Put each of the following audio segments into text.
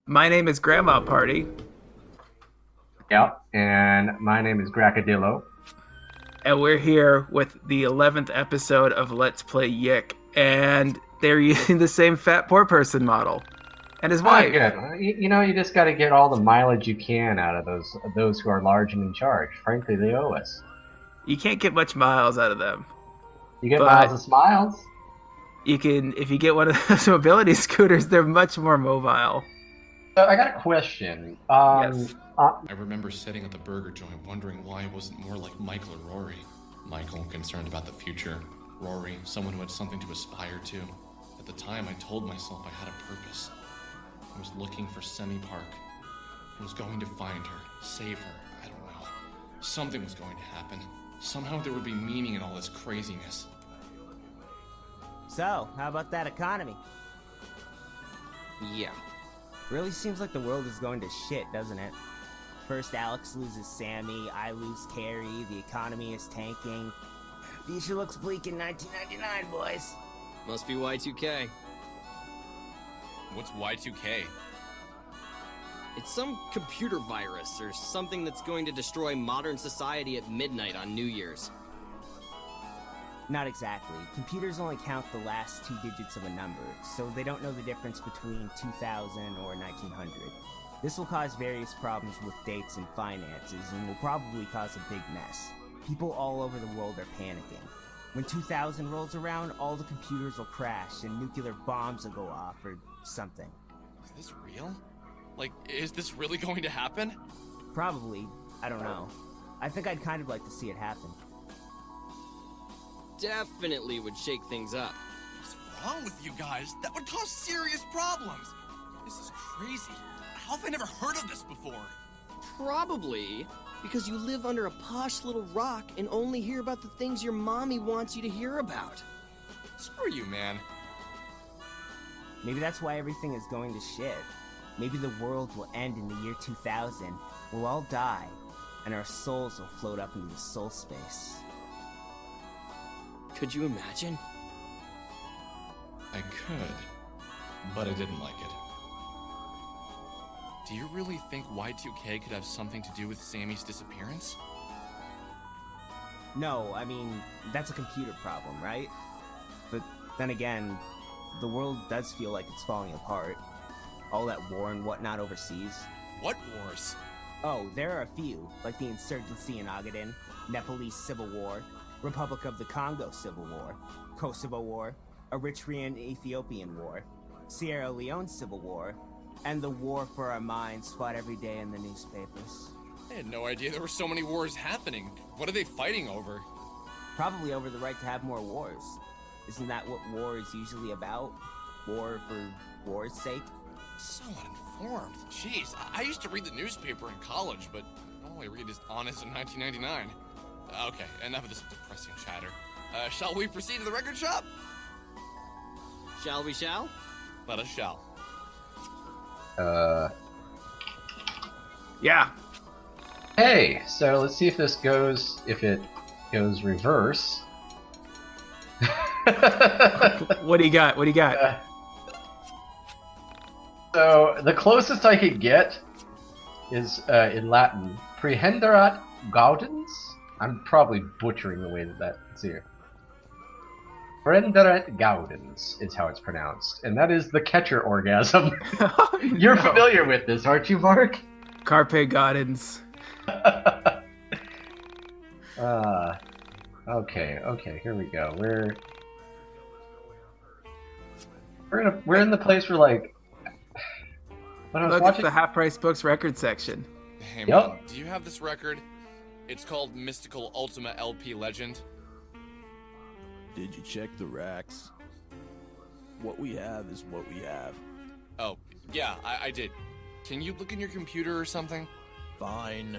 My name is Grandma Party, Yep, and my name is Gracadillo. and we're here with the 11th episode of Let's Play Yiik, and they're using the same fat poor person model and his Ah, wife. good. You just got to get all the mileage you can out of those who are large and in charge. Frankly, they owe us. You can't get much miles out of them, You get but miles of smiles. you can if you get one of those mobility scooters. They're much more mobile. So I got a question. Yes. I remember sitting at the burger joint wondering why I wasn't more like Michael or Rory. Michael, concerned about the future. Rory, someone who had something to aspire to. At the time, I told myself I had a purpose. I was looking for Semi Park. I was going to find her, save her, I don't know. Something was going to happen. Somehow there would be meaning in all this craziness. So, how about that economy? Yeah. Really seems like the world is going to shit, doesn't it? First Alex loses Sammy, I lose Carrie, the economy is tanking. Future looks bleak in 1999, boys. Must be Y2K. What's Y2K? It's some computer virus or something that's going to destroy modern society at midnight on New Year's. Not exactly. Computers only count the last two digits of a number, so they don't know the difference between 2000 or 1900. This will cause various problems with dates and finances, and will probably cause a big mess. People all over the world are panicking. When 2000 rolls around, all the computers will crash and nuclear bombs will go off or something. Is this real? Like, is this really going to happen? Probably. I don't know. I think I'd kind of like to see it happen. Definitely would shake things up. What's wrong with you guys? That would cause serious problems. This is crazy. How have I never heard of this before? Probably because you live under a posh little rock and only hear about the things your mommy wants you to hear about. Screw you, man. Maybe that's why everything is going to shit. Maybe the world will end in the year 2000. We'll all die, and our souls will float up into the soul space. Could you imagine? I could, but I didn't like it. Do you really think Y2K could have something to do with Sammy's disappearance? No, I mean, that's a computer problem, right? But then again, the world does feel like it's falling apart. All that war and whatnot overseas. What wars? Oh, there are a few, like the insurgency in Gaudens, Nepalese Civil War, Republic of the Congo Civil War, Kosovo War, Eritrean-Ethiopian War, Sierra Leone Civil War, and the war for our minds fought every day in the newspapers. I had no idea there were so many wars happening. What are they fighting over? Probably over the right to have more wars. Isn't that what war is usually about? War for war's sake? So uninformed. Jeez, I used to read the newspaper in college, but all I read is Honest in 1999. Okay, enough of this depressing chatter. Shall we proceed to the record shop? Shall we shall? Let us shall. Yeah. Hey, so let's see if this goes. If it goes reverse. What do you got? What do you got? So the closest I could get is in Latin. Prehenderat Gaudens. I'm probably butchering the way that's here. Prehenderat Gaudens is how it's pronounced, and that is the catcher orgasm. You're No. familiar with this, aren't you, Mark? Carpe Gaudens. Okay, here we go. We're in the place where, like, when I was Look, watching. it's the Half Price Books record section. Hey Yep. man, do you have this record? It's called Mystical Ultima LP Legend. Did you check the racks? What we have is what we have. Oh, yeah, I did. Can you look in your computer or something? Fine.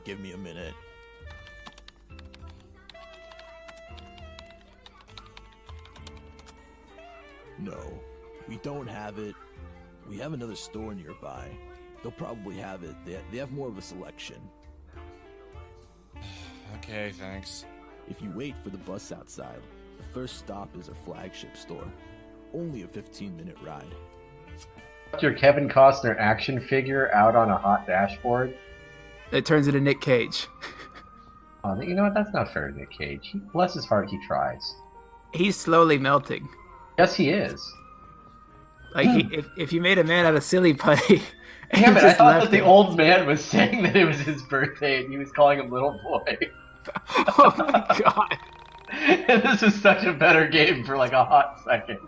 Give me a minute. No, we don't have it. We have another store nearby. They'll probably have it. They have more of a selection. Okay, thanks. If you wait for the bus outside, the first stop is our flagship store. Only a 15-minute ride. Put your Kevin Costner action figure out on a hot dashboard. It turns into Nick Cage. Oh, you know what? That's not fair to Nick Cage. Bless his heart, he tries. He's slowly melting. Yes, he is. Like, if you made a man out of silly putty... Damn it, I thought that the old man was saying that it was his birthday and he was calling him little boy. Oh my god. And this is such a better game for like a hot second.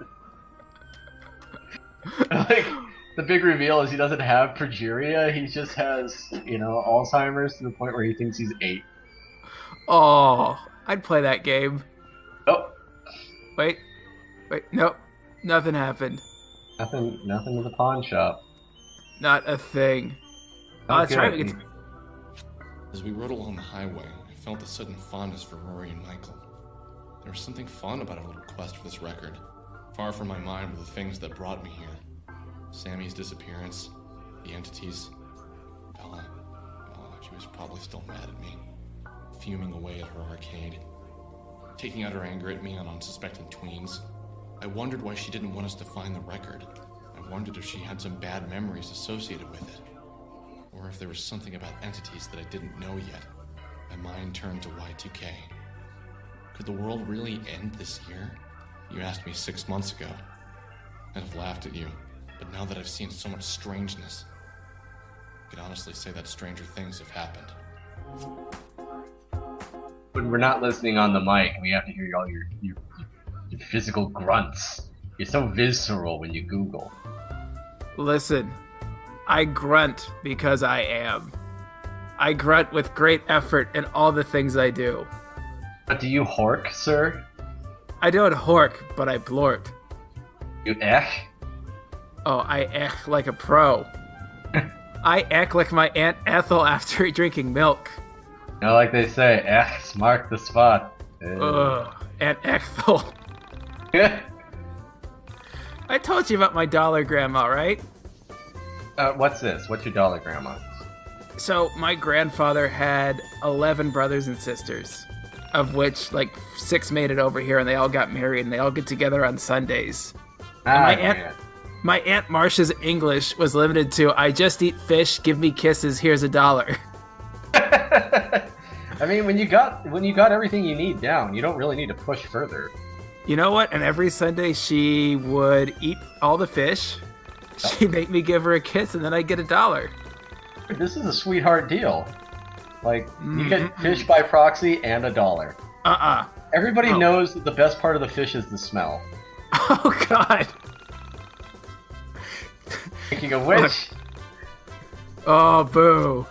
Like, the big reveal is he doesn't have progeria, he just has, Alzheimer's to the point where he thinks he's 8. Oh, I'd play that game. Oh, Wait, nope, nothing happened. nothing in the pawn shop. Not a thing. Oh, that's right. We get to... As we rode along the highway, I felt a sudden fondness for Rory and Michael. There was something fun about our little quest for this record. Far from my mind were the things that brought me here. Sammy's disappearance, the entities, Bella. Oh, she was probably still mad at me, fuming away at her arcade, taking out her anger at me on unsuspecting tweens. I wondered why she didn't want us to find the record. I wondered if she had some bad memories associated with it, or if there was something about entities that I didn't know yet. My mind turned to Y2K. Could the world really end this year? You asked me 6 months ago. I'd have laughed at you, but now that I've seen so much strangeness, I can honestly say that stranger things have happened. When we're not listening on the mic, we have to hear all your physical grunts. You're so visceral when you Google. Listen, I grunt because I am. I grunt with great effort in all the things I do. But do you hork, sir? I don't hork, but I blort. You ech? Oh, I ech like a pro. I ech like my Aunt Ethel after drinking milk. Like they say, ech's mark the spot. Ugh, Aunt Ethel. I told you about my dollar grandma, right? What's this? What's your dollar grandma? So, my grandfather had 11 brothers and sisters, of which, 6 made it over here, and they all got married, and they all get together on Sundays. My Aunt Marsha's English was limited to, I just eat fish, give me kisses, here's $1. I mean, when you got everything you need down, you don't really need to push further. You know what? And every Sunday she would eat all the fish. She'd make me give her a kiss, and then I'd get $1. This is a sweetheart deal. You get fish by proxy and $1. Everybody knows that the best part of the fish is the smell. Oh, God. Speaking of which... Oh, boo.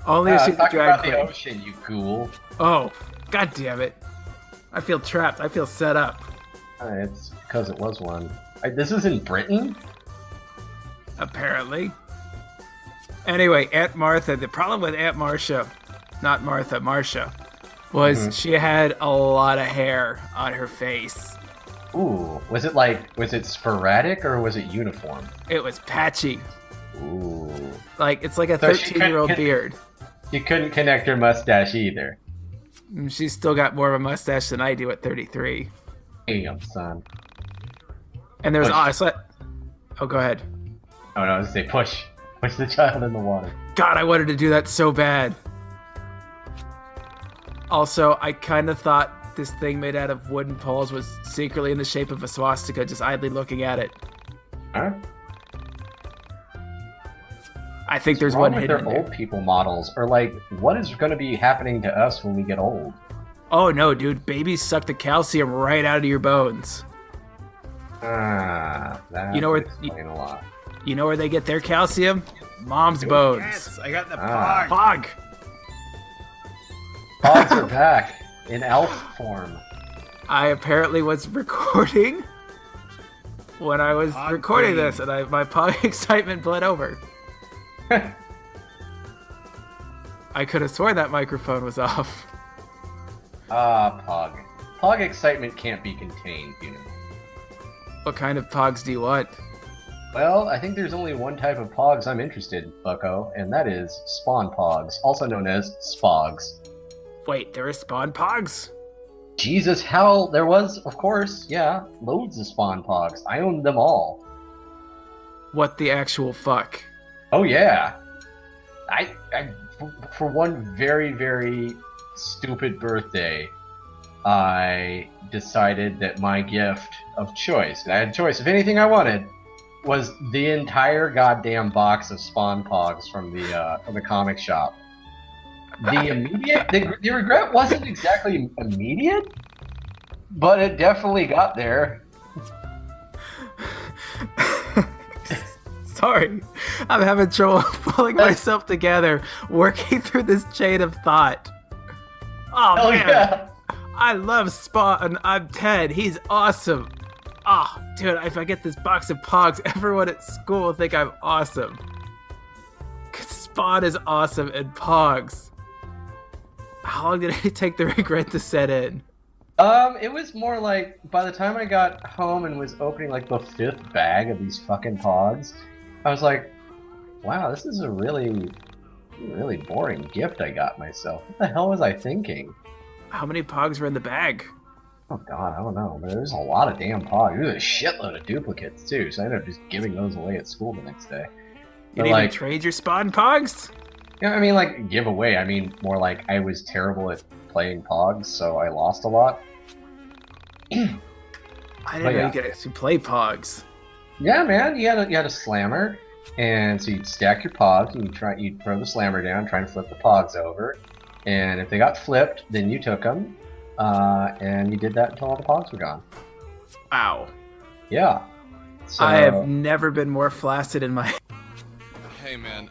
Only if she's a drag about queen. the ocean, you ghoul. Oh, God damn it. I feel trapped. I feel set up. It's because it was one. This is in Britain? Apparently. Anyway, Aunt Martha, the problem with Aunt Marsha, not Martha, Marsha, was she had a lot of hair on her face. Ooh, was it sporadic or was it uniform? It was patchy. Ooh. It's like a 13-year-old beard. She couldn't connect her mustache either. She's still got more of a mustache than I do at 33. Damn, son. And there's oh, go ahead. Oh no, I was gonna say push the child in the water. God, I wanted to do that so bad. Also, I kind of thought this thing made out of wooden poles was secretly in the shape of a swastika, just idly looking at it. Huh? I think there's one hidden their in there. old people models, or what is going to be happening to us when we get old? Oh no, dude! Babies suck the calcium right out of your bones. That you know where explain a lot. You know where they get their calcium? Mom's bones. Yes, I got the pog. Pog. Pogs are back in elf form. I apparently was recording when I was Pog recording brain. this, and my pog excitement bled over. I could have sworn that microphone was off. Pog. Pog excitement can't be contained, you know. What kind of pogs do you want? Well, I think there's only one type of pogs I'm interested in, bucko, and that is spawn pogs, also known as spogs. Wait, there are spawn pogs? Jesus, hell, there was, of course, yeah, loads of spawn pogs. I owned them all. What the actual fuck? Oh yeah. I for one very, very stupid birthday, I decided that my gift of choice, and I had a choice of anything I wanted, was the entire goddamn box of Spawn Pogs from the comic shop. The regret wasn't exactly immediate, but it definitely got there. Sorry, I'm having trouble pulling myself together, working through this chain of thought. Oh Hell man, yeah. I love Spawn. I'm Ted. He's awesome. Oh, dude, if I get this box of Pogs, everyone at school will think I'm awesome. 'Cause Spawn is awesome and Pogs. How long did it take the regret to set in? It was more like by the time I got home and was opening like the 5th bag of these fucking Pogs, I was like, wow, this is a really, really boring gift I got myself. What the hell was I thinking? How many Pogs were in the bag? Oh god, I don't know, but there's a lot of damn Pogs. There's a shitload of duplicates too, so I ended up just giving those away at school the next day. You didn't even trade your Spawn Pogs? Yeah, I mean, like, give away. I mean, more like I was terrible at playing Pogs, so I lost a lot. I didn't know you could actually play Pogs. Yeah, man, you had a slammer, and so you'd stack your Pogs, and you'd throw the slammer down, trying to flip the Pogs over, and if they got flipped, then you took them, and you did that until all the Pogs were gone. Wow. Yeah. So... I have never been more flaccid in my... Hey man,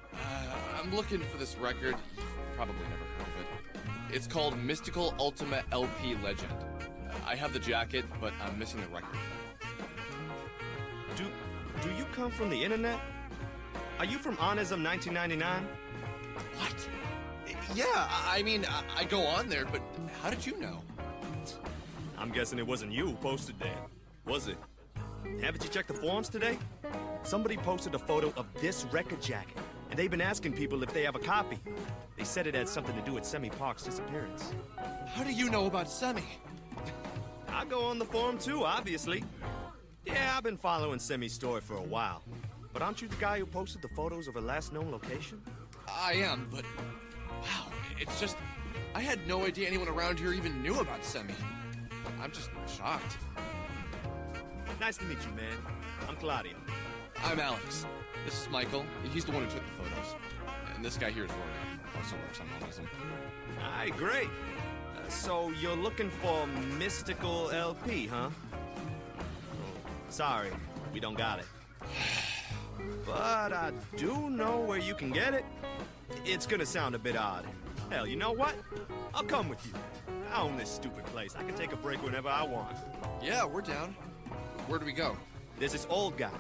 I'm looking for this record. You've probably never heard of it. It's called Mystical Ultimate LP Legend. I have the jacket, but I'm missing the record. Do you come from the internet? Are you from Onism 1999? What? Yeah, I mean, I go on there, but how did you know? I'm guessing it wasn't you who posted there, was it? Haven't you checked the forums today? Somebody posted a photo of this record jacket, and they've been asking people if they have a copy. They said it had something to do with Semi Park's disappearance. How do you know about Semi? I go on the forum too, obviously. Yeah, I've been following Semi's story for a while. But aren't you the guy who posted the photos of her last known location? I am, but wow, it's just, I had no idea anyone around here even knew about Semi. I'm just shocked. Nice to meet you, man. I'm Claudio. I'm Alex. This is Michael. He's the one who took the photos. And this guy here is Rory. Also works on Autism. Aye, great. So you're looking for Mystical LP, huh? Sorry, we don't got it. But I do know where you can get it. It's gonna sound a bit odd. Hell, you know what? I'll come with you. I own this stupid place. I can take a break whenever I want. Yeah, we're down. Where do we go? There's this old guy.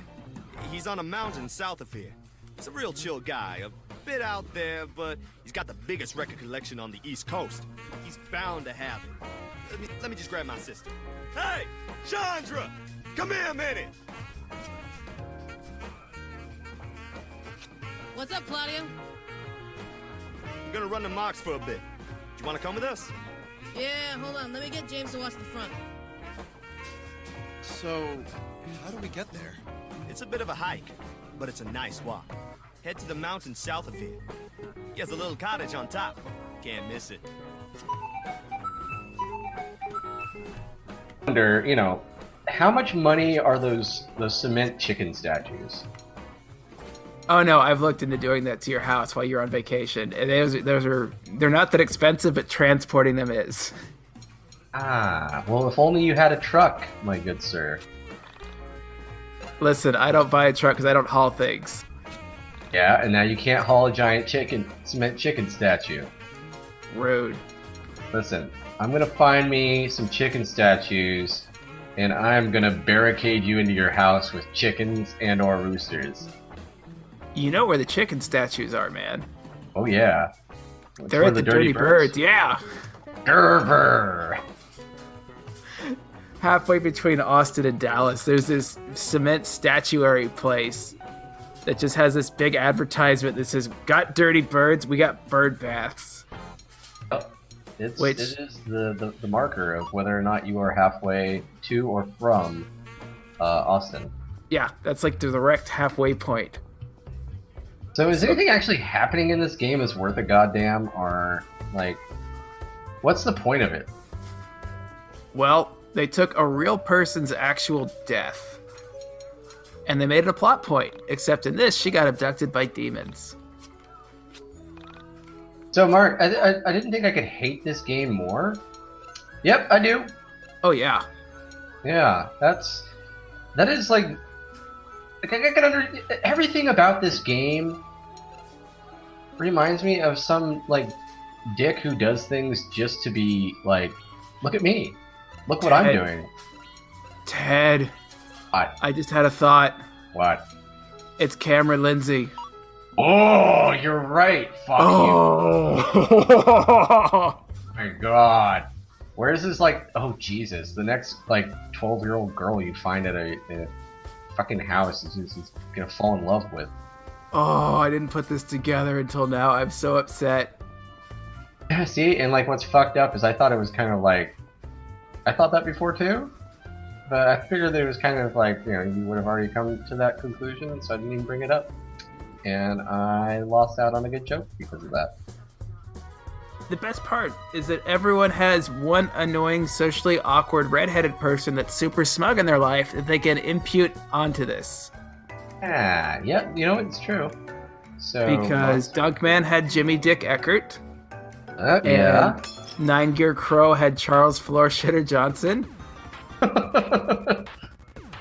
He's on a mountain south of here. He's a real chill guy, a bit out there, but he's got the biggest record collection on the East Coast. He's bound to have it. Let me just grab my sister. Hey, Chandra! Come here a minute! What's up, Claudio? I'm gonna run the marks for a bit. Do you wanna come with us? Yeah, hold on. Let me get James to watch the front. So, how do we get there? It's a bit of a hike, but it's a nice walk. Head to the mountain south of here. He has a little cottage on top. Can't miss it. Wonder, you know, how much money are those cement chicken statues? Oh no, I've looked into doing that to your house while you're on vacation. And they're not that expensive, but transporting them is. Ah, well, if only you had a truck, my good sir. Listen, I don't buy a truck because I don't haul things. Yeah, and now you can't haul a giant cement chicken statue. Rude. Listen, I'm gonna find me some chicken statues, and I'm gonna barricade you into your house with chickens and or roosters. You know where the chicken statues are, man. Oh yeah. They're at the Dirty Birds, yeah. Gerber. Halfway between Austin and Dallas, there's this cement statuary place that just has this big advertisement that says, "Got dirty birds, we got bird baths." Oh, it is the marker of whether or not you are halfway to or from Austin. Yeah, that's like the direct halfway point. So is anything actually happening in this game is worth a goddamn, or like, what's the point of it? Well, they took a real person's actual death, and they made it a plot point, except in this, she got abducted by demons. So Mark, I didn't think I could hate this game more. Yep, I do. Oh, yeah. Yeah, that is like I can everything about this game reminds me of some like dick who does things just to be like, look at me, look what I'm doing. Ted, What? I just had a thought. What? It's Cameron Lindsay. Oh, you're right. Fuck you. Oh, My God. Where's this like? Oh Jesus! The next like 12-year-old girl you find at a fucking house is gonna fall in love with. oh, I didn't put this together until now. I'm so upset. Yeah, see, and like what's fucked up is I thought it was kind of like, I thought that before too, but I figured that it was kind of like, you know, you would have already come to that conclusion, so I didn't even bring it up, and I lost out on a good joke because of that. The best part is that everyone has one annoying, socially awkward, redheaded person that's super smug in their life that they can impute onto this. Ah, yeah, you know, it's true. So Because Dunkman had Jimmy Dick Eckert, yeah. and Nine Gear Crow had Charles Floor Shitter Johnson,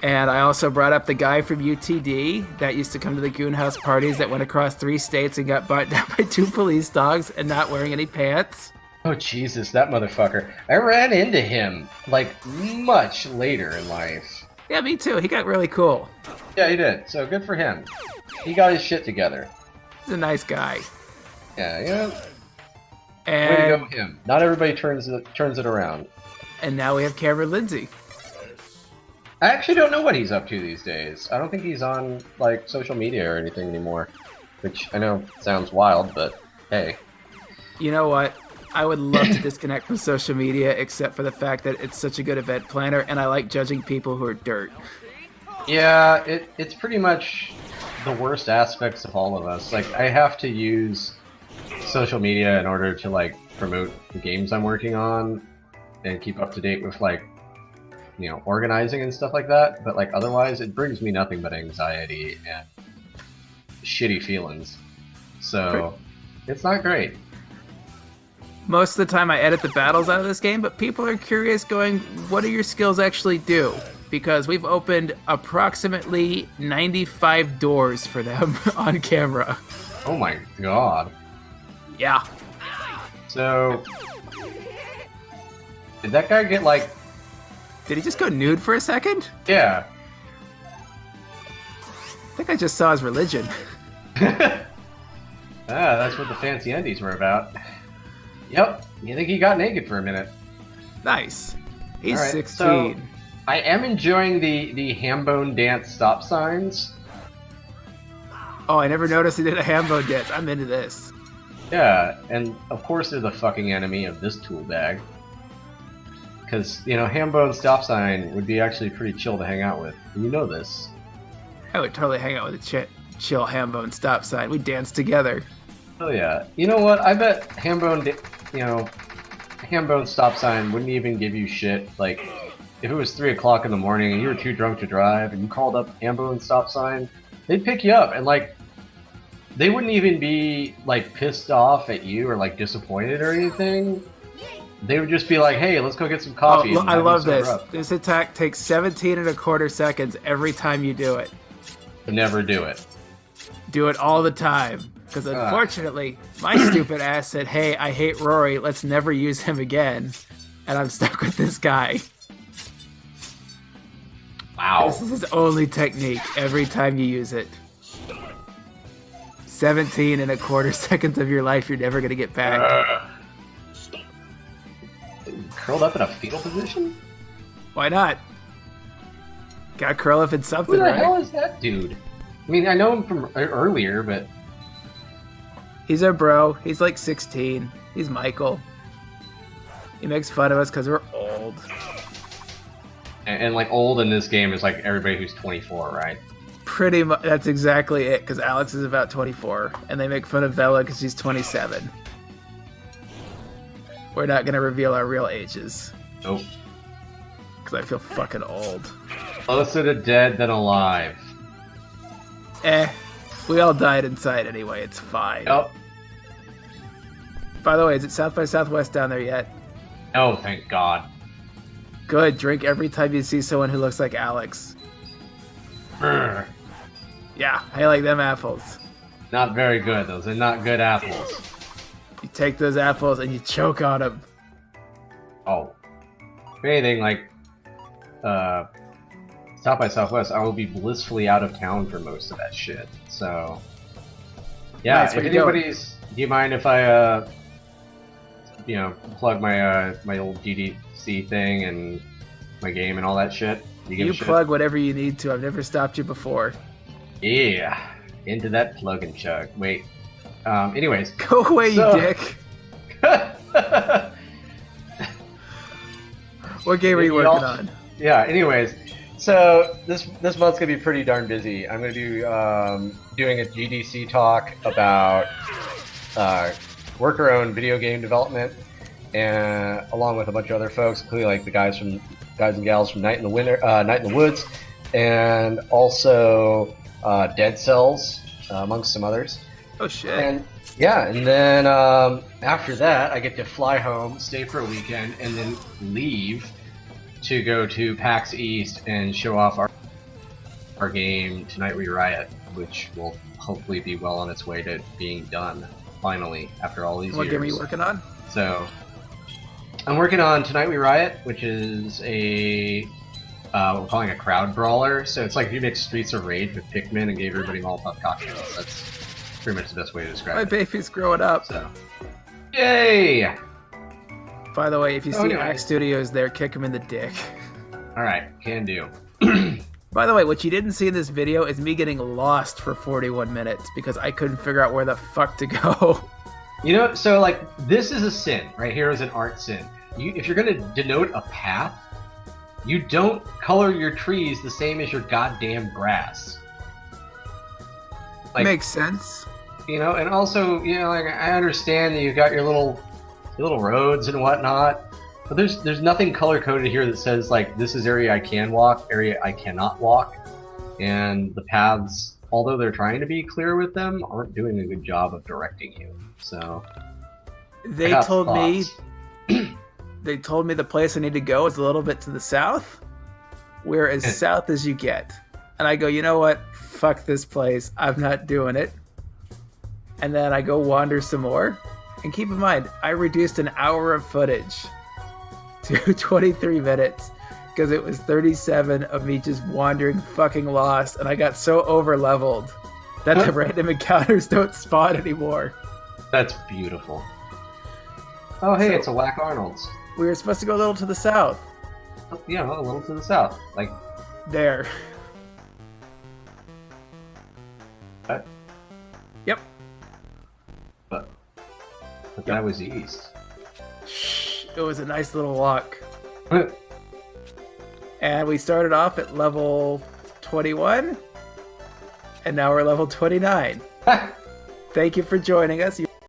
and I also brought up the guy from UTD that used to come to the Goon House parties that went across 3 states and got bought down by 2 police dogs and not wearing any pants. Oh Jesus, that motherfucker. I ran into him like much later in life. Yeah, me too. He got really cool. Yeah, he did. So good for him. He got his shit together. He's a nice guy. Yeah, you know. Way to And go, him. Not everybody turns it around. and now we have Cameron Lindsay. I actually don't know what he's up to these days. I don't think he's on like social media or anything anymore. Which I know sounds wild, but hey. You know what? I would love to disconnect from social media except for the fact that it's such a good event planner and I like judging people who are dirt. Yeah, it's pretty much the worst aspects of all of us. Like, I have to use social media in order to like promote the games I'm working on and keep up to date with like, you know, organizing and stuff like that. But like otherwise, it brings me nothing but anxiety and shitty feelings. So it's not great. Most of the time I edit the battles out of this game, but people are curious going, what do your skills actually do? Because we've opened approximately 95 doors for them on camera. Oh my God. Yeah. So did that guy get like? Did he just go nude for a second? Yeah. I think I just saw his religion. That's what the fancy undies were about. Yep. You think he got naked for a minute? Nice. He's All right, 16. so I am enjoying the hambone dance stop signs. Oh, I never noticed he did a hambo dance. I'm into this. Yeah, and of course they're the fucking enemy of this tool bag. Because, you know, hambone stop sign would be actually pretty chill to hang out with. And you know this. I would totally hang out with a chill hambone stop sign. We dance together. Oh yeah. You know what? I bet hambone stop sign wouldn't even give you shit. Like, if it was 3 o'clock in the morning and you were too drunk to drive and you called up hambone stop sign, they'd pick you up and like, they wouldn't even be like pissed off at you or like disappointed or anything. They would just be like, hey, let's go get some coffee. Oh, and I have love you sober this. up. This attack takes 17.25 seconds every time you do it. Never do it. Do it all the time. Because unfortunately, my stupid ass said, hey, I hate Rory, let's never use him again. And I'm stuck with this guy. Wow. This is his only technique every time you use it. 17.25 seconds of your life you're never going to get back. Curled up in a fetal position? Why not? Gotta curl up in something, Who the right? hell is that dude? I mean, I know him from earlier, but... He's our bro. He's like 16. He's Michael. He makes fun of us because we're old. And like old in this game is like everybody who's 24, right? Pretty much, that's exactly it, because Alex is about 24, and they make fun of Vela because she's 27. We're not going to reveal our real ages. Nope. Because I feel fucking old. Closer to dead than alive. We all died inside anyway, it's fine. Yep. By the way, is it South by Southwest down there yet? Oh, thank God. Good, drink every time you see someone who looks like Alex. Brr. Yeah, I like them apples. Not very good. Those are not good apples. You take those apples and you choke on them. Oh. If anything, like, South by Southwest, I will be blissfully out of town for most of that shit. So, yeah, Nice, if where you going? anybody's... Do you mind if I, plug my old GDC thing and my game and all that shit? You plug whatever you need to. I've never stopped you before. Yeah, into that plug and chug. Wait. Anyways. Go away, you dick. What game are you working on? Yeah. Anyways, so this month's gonna be pretty darn busy. I'm gonna be doing a GDC talk about worker-owned video game development, and along with a bunch of other folks, including like the guys and gals from Night in the Woods, and also Dead Cells, amongst some others. Oh shit. And yeah, and then after that, I get to fly home, stay for a weekend, and then leave to go to PAX East and show off our game Tonight We Riot, which will hopefully be well on its way to being done finally after all these years. What game are you working on? So I'm working on Tonight We Riot, which is a we're calling a crowd brawler. So it's like if you mix Streets of Rage with Pikmin and gave everybody Molotov cocktails. That's pretty much the best way to describe My it. baby's growing up. So, yay! By the way, if you see anyway. Axe Studios there, kick him in the dick. All right, can do. By the way, what you didn't see in this video is me getting lost for 41 minutes because I couldn't figure out where the fuck to go. You know, so like this is a sin. Right here is an art sin. If you're gonna denote a path, you don't color your trees the same as your goddamn grass. Like, Makes sense. You know, and also, you know, like I understand that you've got your little roads and whatnot, but there's nothing color coded here that says like this is area I can walk, area I cannot walk, and the paths, although they're trying to be clear with them, aren't doing a good job of directing you. So They told me the place I need to go is a little bit to the south. We're as south as you get. And I go, you know what? Fuck this place. I'm not doing it. And then I go wander some more. And keep in mind, I reduced an hour of footage to 23 minutes because it was 37 of me just wandering fucking lost. And I got so over leveled that the random encounters don't spawn anymore. That's beautiful. Oh, hey, it's a Whack Arnold's. We were supposed to go a little to the south. Yeah, a little to the south. Like, There. what? Yep. But that was east. Shh, it was a nice little walk. And we started off at level 21. And now we're level 29. Thank you for joining us. You